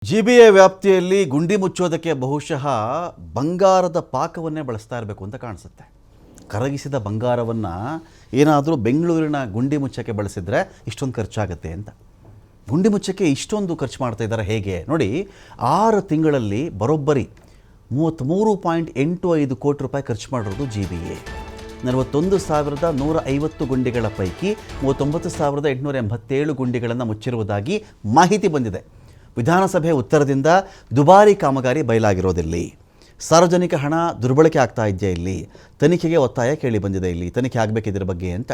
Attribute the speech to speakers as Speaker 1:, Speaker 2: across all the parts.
Speaker 1: GBA ವ್ಯಾಪ್ತಿಯಲ್ಲಿ ಗುಂಡಿ ಮುಚ್ಚೋದಕ್ಕೆ ಬಹುಶಃ ಬಂಗಾರದ ಪಾಕವನ್ನೇ ಬಳಸ್ತಾ ಇರಬೇಕು ಅಂತ ಕಾಣಿಸುತ್ತೆ. ಕರಗಿಸಿದ ಬಂಗಾರವನ್ನು ಏನಾದರೂ ಬೆಂಗಳೂರಿನ ಗುಂಡಿ ಮುಚ್ಚಕ್ಕೆ ಬಳಸಿದರೆ ಇಷ್ಟೊಂದು ಖರ್ಚಾಗುತ್ತೆ ಅಂತ. ಗುಂಡಿ ಮುಚ್ಚಕ್ಕೆ ಇಷ್ಟೊಂದು ಖರ್ಚು ಮಾಡ್ತಾ ಇದ್ದಾರೆ ಹೇಗೆ ನೋಡಿ. 6 ತಿಂಗಳಲ್ಲಿ ಬರೋಬ್ಬರಿ 33.85 ಕೋಟಿ ರೂಪಾಯಿ ಖರ್ಚು ಮಾಡಿರೋದು ಜಿಬಿಎ. 41,150 ಗುಂಡಿಗಳ ಪೈಕಿ 39,887 ಗುಂಡಿಗಳನ್ನು ಮುಚ್ಚಿರುವುದಾಗಿ ಮಾಹಿತಿ ಬಂದಿದೆ. ವಿಧಾನಸಭೆ ಉತ್ತರದಿಂದ ದುಬಾರಿ ಕಾಮಗಾರಿ ಬಯಲಾಗಿರೋದಿಲ್ಲಿ. ಸಾರ್ವಜನಿಕ ಹಣ ದುರ್ಬಳಕೆ ಆಗ್ತಾ ಇದೆಯಾ ಇಲ್ಲಿ, ತನಿಖೆಗೆ ಒತ್ತಾಯ ಕೇಳಿ ಬಂದಿದೆ. ಇಲ್ಲಿ ತನಿಖೆ ಆಗಬೇಕಿದ್ರ ಬಗ್ಗೆ ಅಂತ.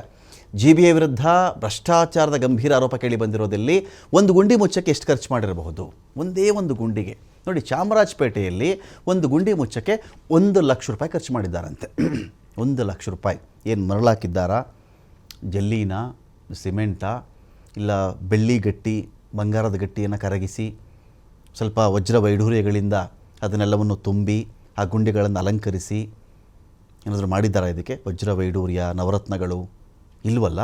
Speaker 1: ಜಿಬಿಎ ವಿರುದ್ಧ ಭ್ರಷ್ಟಾಚಾರದ ಗಂಭೀರ ಆರೋಪ ಕೇಳಿ ಬಂದಿರೋದಿಲ್ಲಿ. ಒಂದು ಗುಂಡಿ ಮುಚ್ಚಕ್ಕೆ ಎಷ್ಟು ಖರ್ಚು ಮಾಡಿರಬಹುದು? ಒಂದೇ ಒಂದು ಗುಂಡಿಗೆ ನೋಡಿ, ಚಾಮರಾಜಪೇಟೆಯಲ್ಲಿ ಒಂದು ಗುಂಡಿ ಮುಚ್ಚಕ್ಕೆ 1 ಲಕ್ಷ ರೂಪಾಯಿ ಖರ್ಚು ಮಾಡಿದ್ದಾರಂತೆ. 1 ಲಕ್ಷ ರೂಪಾಯಿ. ಏನು ಮರಳಾಕಿದ್ದಾರಾ, ಜಲ್ಲಿನ, ಸಿಮೆಂಟಾ, ಇಲ್ಲ ಬೆಳ್ಳಿ ಗಟ್ಟಿ, ಬಂಗಾರದ ಗಟ್ಟಿಯನ್ನು ಕರಗಿಸಿ ಸ್ವಲ್ಪ ವಜ್ರ ವೈಢೂರ್ಯಗಳಿಂದ ಅದನ್ನೆಲ್ಲವನ್ನು ತುಂಬಿ ಆ ಗುಂಡಿಗಳನ್ನು ಅಲಂಕರಿಸಿ ಏನಾದರೂ ಮಾಡಿದ್ದಾರಾ? ಇದಕ್ಕೆ ವಜ್ರ ವೈಢೂರ್ಯ, ನವರತ್ನಗಳು ಇಲ್ವಲ್ಲ.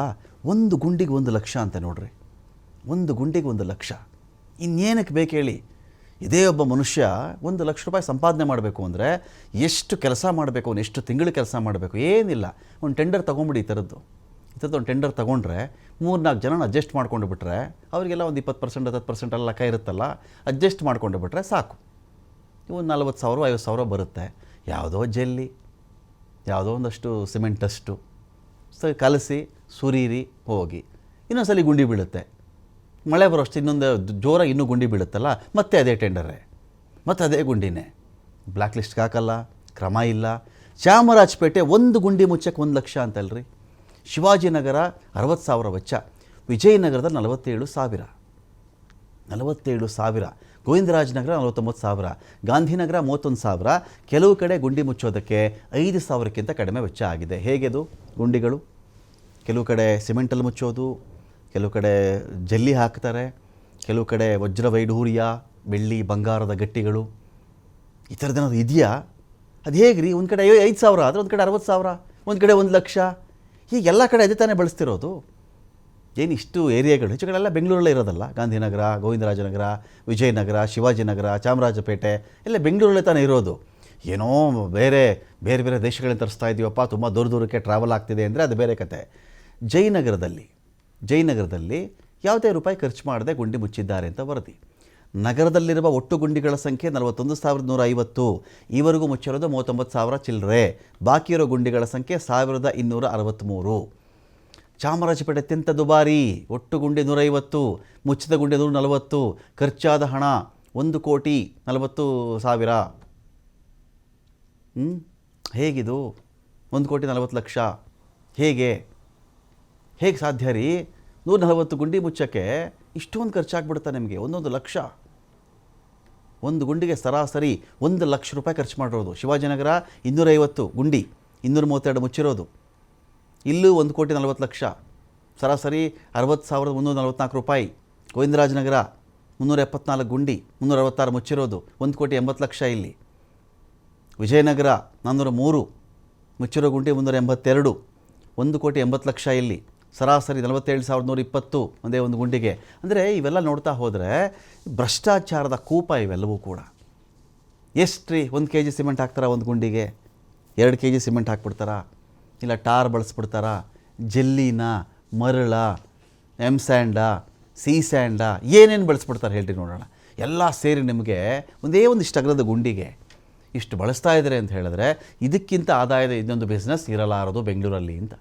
Speaker 1: ಒಂದು ಗುಂಡಿಗೆ 1 ಲಕ್ಷ ಅಂತ ನೋಡ್ರಿ. ಒಂದು ಗುಂಡಿಗೆ 1 ಲಕ್ಷ. ಇನ್ನೇನಕ್ಕೆ ಬೇಕು ಹೇಳಿ? ಇದೇ ಒಬ್ಬ ಮನುಷ್ಯ 1 ಲಕ್ಷ ರೂಪಾಯಿ ಸಂಪಾದನೆ ಮಾಡಬೇಕು ಅಂದರೆ ಎಷ್ಟು ಕೆಲಸ ಮಾಡಬೇಕು, ಅವನು ಎಷ್ಟು ತಿಂಗಳು ಕೆಲಸ ಮಾಡಬೇಕು? ಏನಿಲ್ಲ, ಒಂದು ಟೆಂಡರ್ ತೊಗೊಂಬಿಡಿ. ಈ ಥರದ್ದು ಒಂದು ಟೆಂಡರ್ ತೊಗೊಂಡ್ರೆ 3-4 ಜನ ಅಡ್ಜಸ್ಟ್ ಮಾಡ್ಕೊಂಡು ಬಿಟ್ರೆ ಅವರಿಗೆಲ್ಲ ಒಂದು 20% 10% ಎಲ್ಲ ಲೆಕ್ಕ ಇರುತ್ತಲ್ಲ, ಅಡ್ಜಸ್ಟ್ ಮಾಡ್ಕೊಂಡು ಬಿಟ್ರೆ ಸಾಕು. ಒಂದು 40,000 50,000 ಬರುತ್ತೆ. ಯಾವುದೋ ಜಲ್ಲಿ, ಯಾವುದೋ ಒಂದಷ್ಟು ಸಿಮೆಂಟಷ್ಟು ಕಲಸಿ ಸುರೀರಿ ಹೋಗಿ ಇನ್ನೊಂದ್ಸಲಿ ಗುಂಡಿ ಬೀಳುತ್ತೆ. ಮಳೆ ಬರೋಷ್ಟು ಇನ್ನೊಂದು ಜೋರಾಗಿ ಇನ್ನೂ ಗುಂಡಿ ಬೀಳುತ್ತಲ್ಲ, ಮತ್ತೆ ಅದೇ ಟೆಂಡರೇ, ಮತ್ತೆ ಅದೇ ಗುಂಡಿನೇ. ಬ್ಲ್ಯಾಕ್ ಲಿಸ್ಟ್ಗೆ ಹಾಕಲ್ಲ, ಕ್ರಮ ಇಲ್ಲ. ಚಾಮರಾಜಪೇಟೆ ಒಂದು ಗುಂಡಿ ಮುಚ್ಚಕ್ಕೆ 1 ಲಕ್ಷ ಅಂತಲ್ರಿ. ಶಿವಾಜಿನಗರ 60,000 ವೆಚ್ಚ, ವಿಜಯನಗರದಲ್ಲಿ 47,000, 47,000, ಗೋವಿಂದರಾಜನಗರ 49,000, ಗಾಂಧಿನಗರ 31,000. ಕೆಲವು ಕಡೆ ಗುಂಡಿ ಮುಚ್ಚೋದಕ್ಕೆ 5,000ಕ್ಕಿಂತ ಕಡಿಮೆ ವೆಚ್ಚ ಆಗಿದೆ. ಹೇಗೆದು ಗುಂಡಿಗಳು? ಕೆಲವು ಕಡೆ ಸಿಮೆಂಟಲ್ಲಿ ಮುಚ್ಚೋದು, ಕೆಲವು ಕಡೆ ಜಲ್ಲಿ ಹಾಕ್ತಾರೆ, ಕೆಲವು ಕಡೆ ವಜ್ರ ವೈಢೂರ್ಯ, ಬೆಳ್ಳಿ ಬಂಗಾರದ ಗಟ್ಟಿಗಳು, ಈ ಥರದ್ದೇನಾದ್ರು ಇದೆಯಾ? ಅದು ಹೇಗ್ರಿ? ಒಂದು ಕಡೆ 5,000 ಆದರೆ ಒಂದು ಕಡೆ 60,000, ಒಂದು ಕಡೆ 1 ಲಕ್ಷ. ಹೀಗೆಲ್ಲ ಕಡೆ ಅದೇ ತಾನೇ ಬಳಸ್ತಿರೋದು. ಏನು ಇಷ್ಟು ಏರಿಯಾಗಳು ಹೆಚ್ಚು ಕಡೆ ಎಲ್ಲ ಬೆಂಗಳೂರಲ್ಲೇ ಇರೋದಲ್ಲ. ಗಾಂಧಿನಗರ, ಗೋವಿಂದರಾಜನಗರ, ವಿಜಯನಗರ, ಶಿವಾಜಿನಗರ, ಚಾಮರಾಜಪೇಟೆ ಎಲ್ಲ ಬೆಂಗಳೂರಲ್ಲೇ ತಾನೇ ಇರೋದು. ಏನೋ ಬೇರೆ ಬೇರೆ ದೇಶಗಳಿಂದ ತರಿಸ್ತಾ ಇದ್ದೀವಪ್ಪ, ತುಂಬ ದೂರಕ್ಕೆ ಟ್ರಾವೆಲ್ ಆಗ್ತಿದೆ ಅಂದರೆ ಅದು ಬೇರೆ ಕತೆ. ಜಯನಗರದಲ್ಲಿ ಯಾವುದೇ ರೂಪಾಯಿ ಖರ್ಚು ಮಾಡದೆ ಗುಂಡಿ ಮುಚ್ಚಿದ್ದಾರೆ ಅಂತ ವರದಿ. ನಗರದಲ್ಲಿರುವ ಒಟ್ಟು ಗುಂಡಿಗಳ ಸಂಖ್ಯೆ 41,150. ಈವರೆಗೂ ಮುಚ್ಚಿರೋದು 39,000 ಚಿಲ್ಲರೆ. ಬಾಕಿ ಇರೋ ಗುಂಡಿಗಳ ಸಂಖ್ಯೆ 1,263. ಚಾಮರಾಜಪೇಟೆ ಅತ್ಯಂತ ದುಬಾರಿ. ಒಟ್ಟು ಗುಂಡಿ 150, ಮುಚ್ಚಿದ ಗುಂಡಿ 140. ಖರ್ಚಾದ ಹಣ 1,40,40,000. ಹೇಗಿದು? 1,40,00,000 ಹೇಗೆ ಸಾಧ್ಯ ರೀ? 140 ಗುಂಡಿ ಮುಚ್ಚಕ್ಕೆ ಇಷ್ಟೊಂದು ಖರ್ಚಾಗ್ಬಿಡುತ್ತಾ ನಿಮಗೆ? 1 ಲಕ್ಷ. ಒಂದು ಗುಂಡಿಗೆ ಸರಾಸರಿ 1 ಲಕ್ಷ ರೂಪಾಯಿ ಖರ್ಚು ಮಾಡಿರೋದು. ಶಿವಾಜಿನಗರ 250 ಗುಂಡಿ, 232 ಮುಚ್ಚಿರೋದು. ಇಲ್ಲೂ 1,40,00,000, ಸರಾಸರಿ 60,344 ರೂಪಾಯಿ. ಗೋವಿಂದರಾಜನಗರ 374 ಗುಂಡಿ, 366 ಮುಚ್ಚಿರೋದು, 1,80,00,000 ಇಲ್ಲಿ. ವಿಜಯನಗರ 403 ಮುಚ್ಚಿರೋ ಗುಂಡಿ 382, 1,80,00,000 ಇಲ್ಲಿ. ಸರಾಸರಿ 47,120 ಒಂದೇ ಒಂದು ಗುಂಡಿಗೆ. ಅಂದರೆ ಇವೆಲ್ಲ ನೋಡ್ತಾ ಹೋದರೆ ಭ್ರಷ್ಟಾಚಾರದ ಕೂಪ ಇವೆಲ್ಲವೂ ಕೂಡ. ಎಷ್ಟು ರೀ? 1 kg ಸಿಮೆಂಟ್ ಹಾಕ್ತಾರಾ ಒಂದು ಗುಂಡಿಗೆ? 2 kg ಸಿಮೆಂಟ್ ಹಾಕ್ಬಿಡ್ತಾರಾ? ಇಲ್ಲ ಟಾರ್ ಬಳಸ್ಬಿಡ್ತಾರಾ? ಜಲ್ಲಿನ, ಮರಳ, ಸ್ಯಾಂಡಾ, ಸ್ಯಾಂಡಾ ಏನೇನು ಬಳಸ್ಬಿಡ್ತಾರೆ ಹೇಳ್ರಿ ನೋಡೋಣ. ಎಲ್ಲ ಸೇರಿ ನಿಮಗೆ ಒಂದೇ ಒಂದಿಷ್ಟು ಅಗಲದ ಗುಂಡಿಗೆ ಇಷ್ಟು ಬಳಸ್ತಾ ಇದ್ದಾರೆ ಅಂತ ಹೇಳಿದ್ರೆ ಇದಕ್ಕಿಂತ ಆದಾಯದ ಇನ್ನೊಂದು ಬಿಸ್ನೆಸ್ ಇರಲಾರದು ಬೆಂಗಳೂರಲ್ಲಿ ಅಂತ.